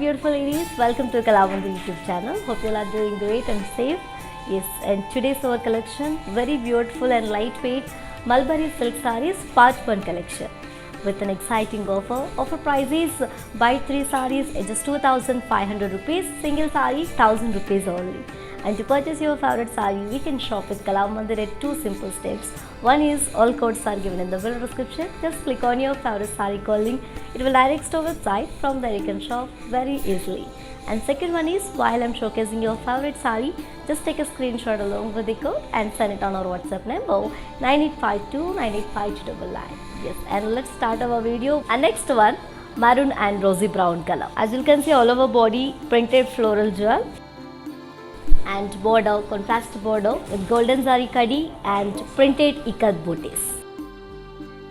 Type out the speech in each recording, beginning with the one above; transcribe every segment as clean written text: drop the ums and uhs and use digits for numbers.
beautiful ladies, welcome to Kalamandir YouTube channel. Hope you all are doing great and safe. Yes, and today's our collection, very beautiful and lightweight Mulberry silk sarees part 1 collection with an exciting offer. Offer price is buy 3 sarees at just 2500 rupees, single saree 1000 rupees only. And to purchase your favorite saree, we can shop with Kalamandir at 2 simple steps. One is all codes are given in the below description. Just click on your favorite saree code link. It will direct to our website. From there you can shop very easily. And second one is while I'm showcasing your favorite saree, just take a screenshot along with the code and send it on our WhatsApp number 9852985299. Yes, and let's start our video. And next one, maroon and rosy brown color. As you can see, all over body printed floral jewel and border, contrast border with golden zari kadi and printed ikat booties.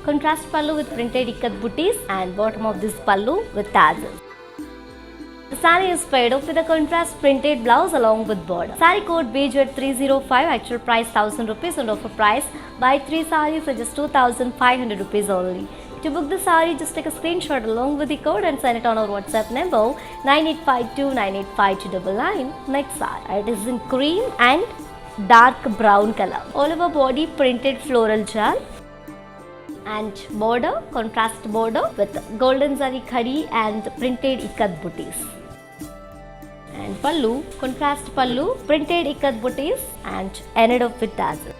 Contrast pallu with printed ikat booties and bottom of this pallu with tassels. The saree is paired up with a contrast printed blouse along with border. Saree code BJ305, actual price 1000 rupees and offer price buy 3 sarees at just 2500 rupees only. To book the saree, just take a screenshot along with the code and send it on our WhatsApp number 9852985299. Next saree, it is in cream and dark brown color. All over body printed floral jewel and border, contrast border with golden zari khadi and printed ikat booties. And pallu, contrast pallu, printed ikat booties and ended up with tassels.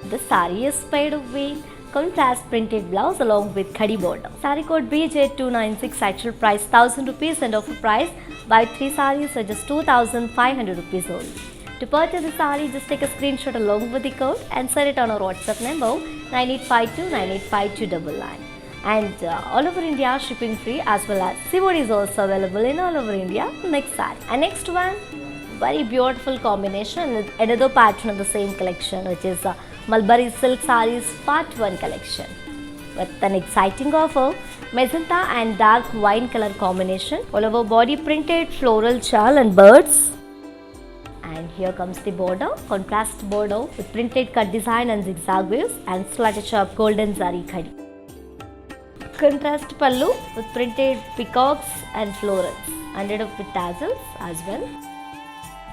The saree is paired with contrast printed blouse along with khadi border. Saree code BJ296, actual price 1000 rupees and offer price buy 3 sarees at just 2500 rupees only. To purchase the saree, just take a screenshot along with the code and send it on our WhatsApp number 9852985299. And all over India shipping free, as well as COD is also available in all over India. Next saree. And next one, very beautiful combination with another pattern of the same collection, which is Mulberry silk sarees part 1 collection with an exciting offer, magenta and dark wine color combination, all over body printed floral shawl and birds. And here comes the border, contrast border with printed cut design and zigzag waves and slatted sharp golden zari khadi. Contrast pallu with printed peacocks and florals, ended up with tassels as well.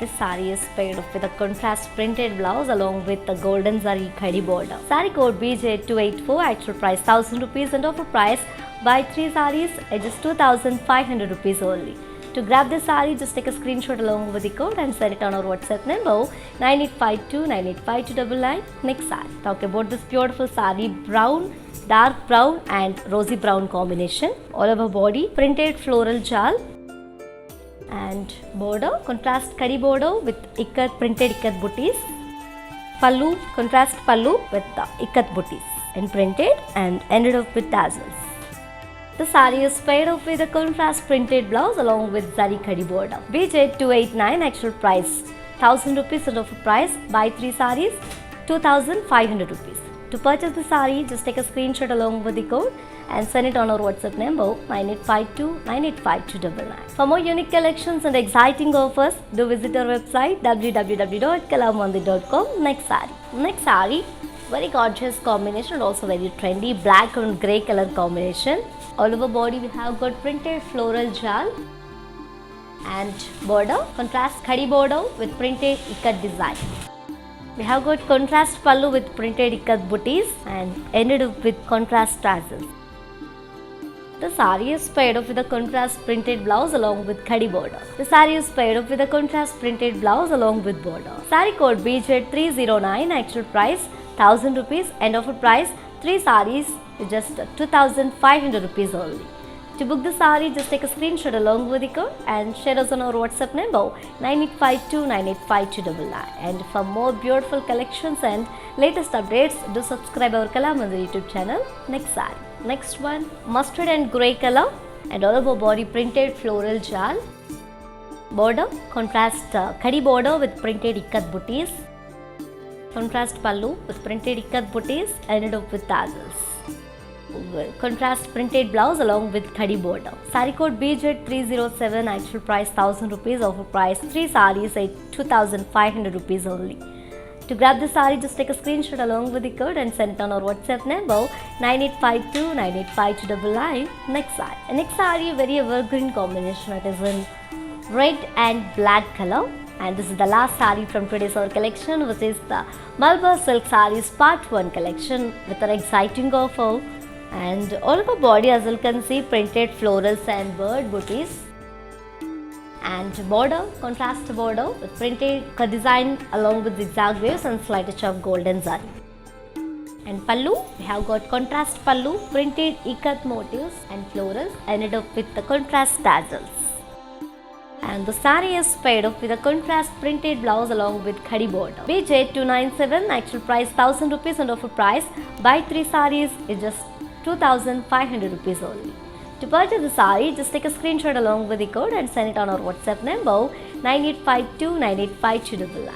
This saree is paired up with a contrast printed blouse along with the golden zari khadi border. Saree code BJ284, actual price 1000 rupees and offer price buy 3 sarees at just 2500 rupees only. To grab this saree, just take a screenshot along with the code and send it on our WhatsApp number 9852985299. Next saree. Talk about this beautiful saree, brown, dark brown and rosy brown combination. All over body printed floral jewel and border, contrast khadi border with printed ikat booties. Pallu, contrast pallu with ikat booties and printed and ended up with tassels. The saree is paired up with a contrast printed blouse along with zari khadi border. BJ289, actual price 1000 rupees and offer price buy 3 sarees 2500 rupees. To purchase the saree, just take a screenshot along with the code and send it on our WhatsApp number 9852985299. For more unique collections and exciting offers, do visit our website www.kalamandir.com. Next saree, very gorgeous combination, also very trendy, black and grey color combination. All over body we have got printed floral jewel and border, contrast khadi border with printed ikat design. We have got contrast pallu with printed ikat booties and ended up with contrast tassels. The saree is paired up with a contrast printed blouse along with khadi border. The saree is paired up with a contrast printed blouse along with border. Saree code BJ309, actual price 1000 rupees and offer price 3 sarees with just 2500 rupees only. To book the saree, just take a screenshot along with the code and share us on our WhatsApp number 9852985299. And for more beautiful collections and latest updates, do subscribe our Kalamandir YouTube channel. Next saree. Next one, mustard and grey color and all over body printed floral jewel. Border, contrast khadi border with printed ikat booties. Contrast pallu with printed ikat booties ended up with tassels. Contrast printed blouse along with khadi border. Saree code BJ307, actual price 1000 rupees, offer price 3 sarees at 2500 rupees only. To grab the saree, just take a screenshot along with the code and send it on our WhatsApp number 9852985299. Next saree. Next saree, very evergreen combination. It is in red and black color. And this is the last saree from today's our collection, which is the Malabar Silk Sarees Part 1 collection with an exciting offer. And all over body, as you can see, printed florals and bird booties. And border, contrast border with printed design along with zigzag waves and slight touch of golden zari. And pallu, we have got contrast pallu, printed ikat motifs and florals ended up with the contrast tassels. And the saree is paired up with a contrast printed blouse along with khadi border. BJ 297, actual price 1000 rupees and offer price buy 3 sarees is just 2500 rupees only. To purchase the saree, just take a screenshot along with the code and send it on our WhatsApp number 9852985299.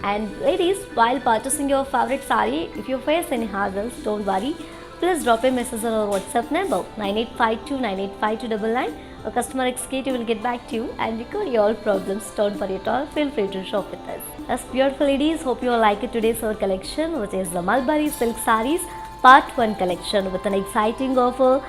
And ladies, while purchasing your favorite saree, if you face any hassles, don't worry. Please drop a message on our WhatsApp number 9852985299. A customer executive will get back to you and record your all problems. Don't worry at all. Feel free to shop with us. That's beautiful, ladies. Hope you all like it today's our collection, which is the Mulberry Silk Sarees Part 1 collection with an exciting offer.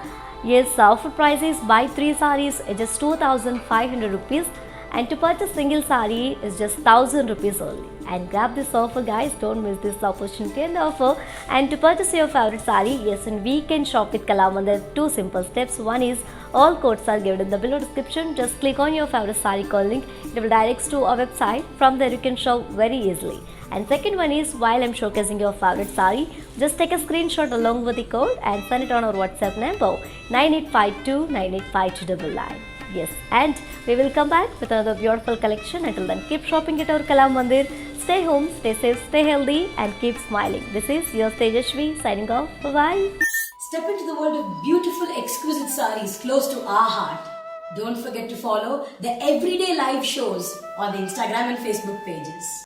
Yes, offer price is buy 3 sarees at just 2500 rupees, and to purchase single saree is just 1000 rupees only. And grab this offer, guys. Don't miss this opportunity and offer. And to purchase your favorite saree, yes, and we can shop with Kalamandir. 2 simple steps. One is all codes are given in the below description. Just click on your favorite saree call link. It will direct to our website. From there you can shop very easily. And second one is, while I'm showcasing your favorite saree, just take a screenshot along with the code and send it on our WhatsApp number 9852985299. Yes, and we will come back with another beautiful collection. Until then, keep shopping at our Kalamandir. Stay home, stay safe, stay healthy, and keep smiling. This is your Tejashvi signing off. Bye-bye. Step into the world of beautiful, exquisite sarees close to our heart. Don't forget to follow the everyday live shows on the Instagram and Facebook pages.